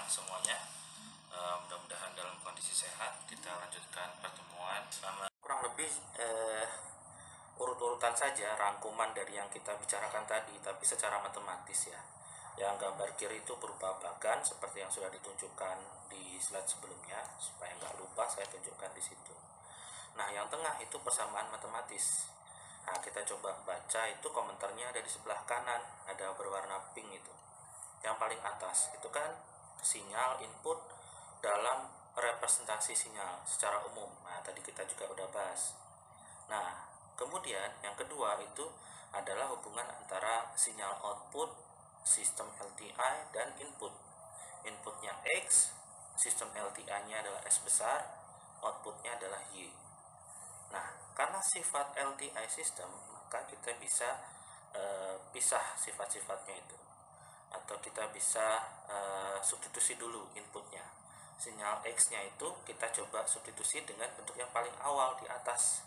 semuanya. Mudah-mudahan dalam kondisi sehat. Kita lanjutkan pertemuan sama kurang lebih urut-urutan saja rangkuman dari yang kita bicarakan tadi, tapi secara matematis ya. Yang gambar kiri itu berupa bagan seperti yang sudah ditunjukkan di slide sebelumnya, supaya nggak lupa saya tunjukkan di situ. Nah, yang tengah itu persamaan matematis. Nah, kita coba baca itu komentarnya ada di sebelah kanan, ada berwarna pink itu. Yang paling atas itu kan sinyal input dalam representasi sinyal secara umum. Nah, tadi kita juga udah bahas. Nah, kemudian yang kedua itu adalah hubungan antara sinyal output sistem LTI dan input. Inputnya X, sistem LTI-nya adalah S besar, outputnya adalah Y. Nah, karena sifat LTI sistem, maka kita bisa pisah sifat-sifatnya itu, atau kita bisa substitusi dulu inputnya. Sinyal X-nya itu kita coba substitusi dengan bentuk yang paling awal di atas.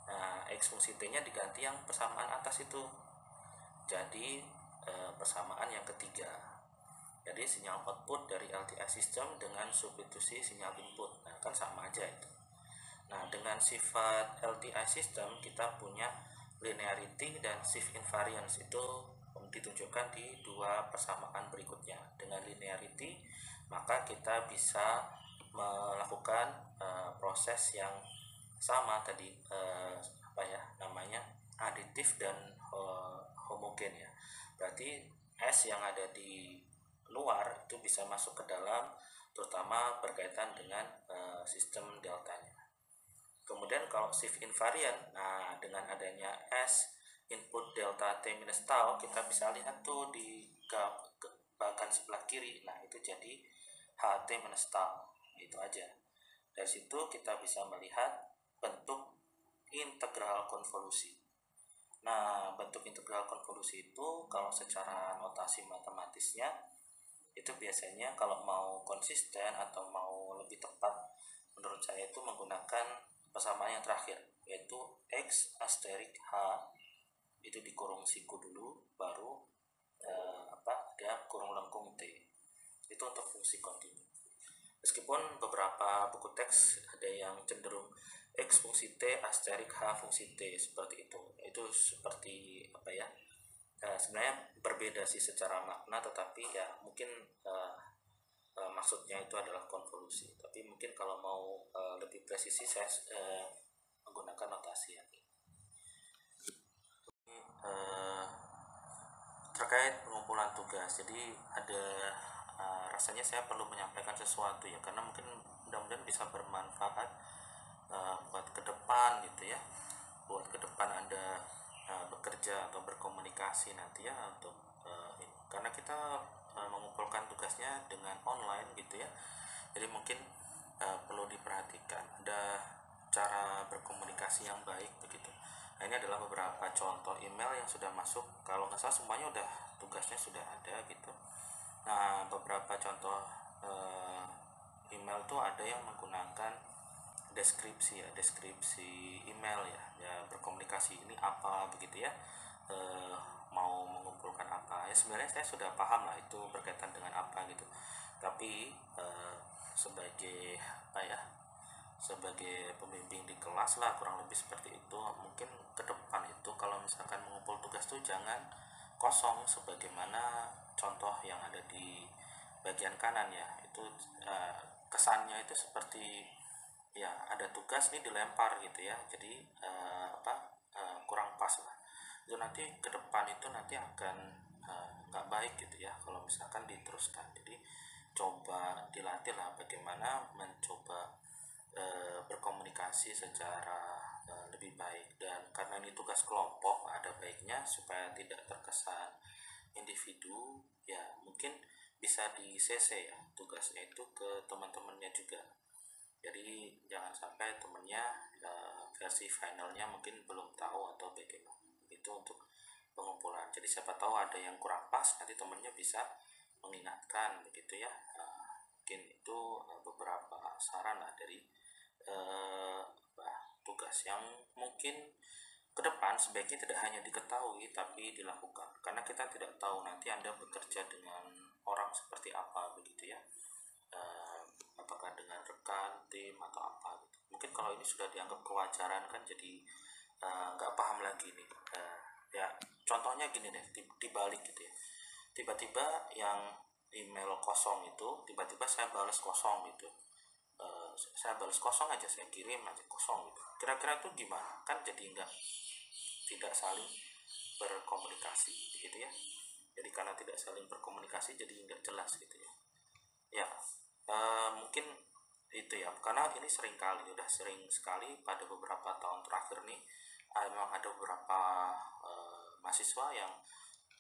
Nah, X fungsi T-nya diganti yang persamaan atas itu. Jadi persamaan yang ketiga. Jadi sinyal output dari LTI system dengan substitusi sinyal input. Nah, kan sama aja itu. Nah, dengan sifat LTI system kita punya linearity dan shift invariance, itu ditunjukkan di dua persamaan berikutnya. Dengan linearity maka kita bisa melakukan proses yang sama tadi, aditif dan homogen ya. Berarti S yang ada di luar itu bisa masuk ke dalam, terutama berkaitan dengan sistem deltanya. Kemudian kalau shift invariant, nah dengan adanya S input delta T minus tau, kita bisa lihat tuh di bagian sebelah kiri. Nah, itu jadi HT minus tau. Itu aja. Dari situ kita bisa melihat bentuk integral konvolusi. Nah, bentuk integral konvolusi itu kalau secara notasi matematisnya itu biasanya kalau mau konsisten atau mau lebih tepat, menurut saya itu menggunakan persamaan yang terakhir, yaitu X asterik H itu dikurung siku dulu, baru ada kurung lengkung T. Itu untuk fungsi kontinu. Meskipun beberapa buku teks ada yang cenderung X fungsi T asterik H fungsi T seperti itu. Itu seperti sebenarnya berbeda sih secara makna, tetapi ya mungkin maksudnya itu adalah konvolusi. Tapi mungkin kalau mau lebih presisi saya menggunakan notasi yang ini. Terkait pengumpulan tugas, jadi ada rasanya saya perlu menyampaikan sesuatu ya, karena mungkin mudah-mudahan bisa bermanfaat buat ke depan gitu ya, buat ke depan Anda bekerja atau berkomunikasi nanti ya, untuk karena kita mengumpulkan tugasnya dengan online gitu ya, jadi mungkin perlu diperhatikan ada cara berkomunikasi yang baik begitu. Nah, ini adalah beberapa contoh email yang sudah masuk, kalau nggak salah semuanya udah tugasnya sudah ada gitu. Nah, beberapa contoh email tuh ada yang menggunakan deskripsi email ya, berkomunikasi ini apa begitu ya, mau mengumpulkan apa ya. Sebenarnya saya sudah paham lah itu berkaitan dengan apa gitu, tapi sebagai sebagai pembimbing di kelas lah, kurang lebih seperti itu. Mungkin ke depan itu kalau misalkan mengumpul tugas tuh jangan kosong sebagaimana contoh yang ada di bagian kanan ya. Itu kesannya itu seperti ya ada tugas nih dilempar gitu ya, jadi kurang pas lah. Itu nanti ke depan itu nanti akan nggak baik gitu ya kalau misalkan diteruskan. Jadi coba dilatih lah bagaimana mencoba berkomunikasi secara lebih baik. Dan karena ini tugas kelompok, ada baiknya supaya tidak terkesan individu ya, mungkin bisa di CC ya tugasnya itu ke teman-temannya juga. Jadi jangan sampai temennya versi finalnya mungkin belum tahu atau bagaimana. Itu untuk pengumpulan. Jadi siapa tahu ada yang kurang pas, nanti temennya bisa mengingatkan begitu ya. Mungkin itu beberapa saran lah dari tugas yang mungkin ke depan sebaiknya tidak hanya diketahui tapi dilakukan, karena kita tidak tahu nanti Anda bekerja dengan orang seperti apa begitu ya. tim atau apa gitu. Mungkin kalau ini sudah dianggap kewajaran kan, jadi nggak paham lagi nih. Ya contohnya gini deh, dibalik gitu ya, tiba-tiba yang email kosong itu tiba-tiba saya balas kosong gitu. Saya balas kosong aja, saya kirim aja kosong gitu, kira-kira itu gimana? Kan jadi tidak saling berkomunikasi gitu ya. Jadi karena tidak saling berkomunikasi jadi nggak jelas gitu ya. Ya mungkin itu ya, karena ini udah sering sekali pada beberapa tahun terakhir nih, memang ada beberapa mahasiswa yang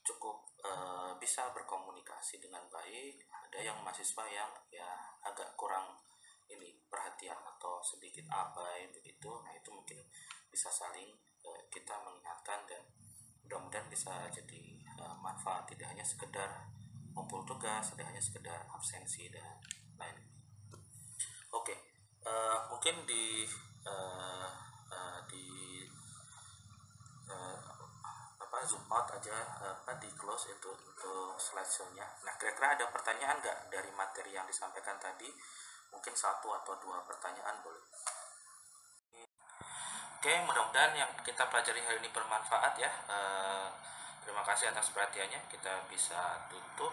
cukup bisa berkomunikasi dengan baik, ada yang mahasiswa yang ya agak kurang ini perhatian atau sedikit abai begitu. Nah itu mungkin bisa saling kita mengingatkan, dan mudah-mudahan bisa jadi manfaat, tidak hanya sekedar ngumpul tugas, tidak hanya sekedar absensi dan lain. Oke, mungkin uh, di zoom out aja, di close untuk slideshow-nya. Nah, kira-kira ada pertanyaan nggak dari materi yang disampaikan tadi? Mungkin 1 atau 2 pertanyaan boleh. Oke, mudah-mudahan yang kita pelajari hari ini bermanfaat ya. Terima kasih atas perhatiannya. Kita bisa tutup.